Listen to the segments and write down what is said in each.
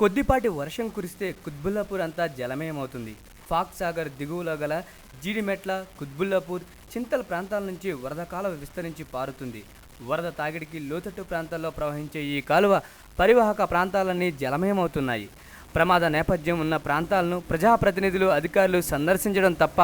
కొద్దిపాటి వర్షం కురిస్తే కుత్బుల్లాపూర్ అంతా జలమయమవుతుంది. ఫాక్ సాగర్ దిగువలో గల జీడిమెట్ల, కుత్బుల్లాపూర్, చింతల్ ప్రాంతాల నుంచి వరద కాలువ విస్తరించి పారుతుంది. వరద తాగిడికి లోతట్టు ప్రాంతాల్లో ప్రవహించే ఈ కాలువ పరివాహక ప్రాంతాలన్నీ జలమయమవుతున్నాయి. ప్రమాద నేపథ్యం ఉన్న ప్రాంతాలను ప్రజాప్రతినిధులు, అధికారులు సందర్శించడం తప్ప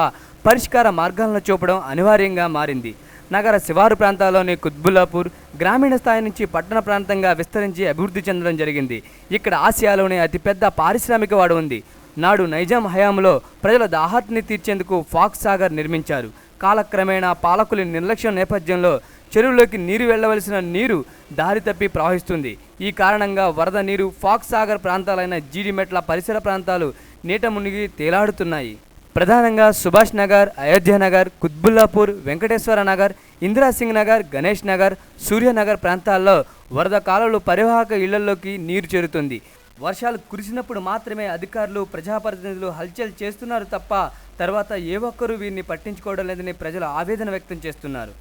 పరిష్కార మార్గాలను చూపడం అనివార్యంగా మారింది. నగర శివారు ప్రాంతాల్లోని కుత్బుల్లాపూర్ గ్రామీణ స్థాయి నుంచి పట్టణ ప్రాంతంగా విస్తరించి అభివృద్ధి చెందడం జరిగింది. ఇక్కడ ఆసియాలోనే అతిపెద్ద పారిశ్రామికవాడ ఉంది. నాడు నైజాం హయాంలో ప్రజల దాహార్తిని తీర్చేందుకు ఫాక్ సాగర్ నిర్మించారు. కాలక్రమేణా పాలకుల నిర్లక్ష్యం నేపథ్యంలో చెరువులోకి నీరు వెళ్లవలసిన నీరు దారి తప్పి ప్రవహిస్తుంది. ఈ కారణంగా వరద నీరు ఫాక్ సాగర్ ప్రాంతాలైన జీడిమెట్ల పరిసర ప్రాంతాలు నీట మునిగి తేలాడుతున్నాయి. ప్రధానంగా సుభాష్ నగర్, అయోధ్య నగర్, కుత్బుల్లాపూర్, వెంకటేశ్వర నగర్, ఇందిరాసింగ్ నగర్, గణేష్ నగర్, సూర్యనగర్ ప్రాంతాల్లో వరద కాలువలు పరివాహక ఇళ్లలోకి నీరు చేరుతుంది. వర్షాలు కురిసినప్పుడు మాత్రమే అధికారులు, ప్రజాప్రతినిధులు హల్చల్ చేస్తున్నారు తప్ప తర్వాత ఏ ఒక్కరూ వీరిని పట్టించుకోవడం లేదని ప్రజలు ఆవేదన వ్యక్తం చేస్తున్నారు.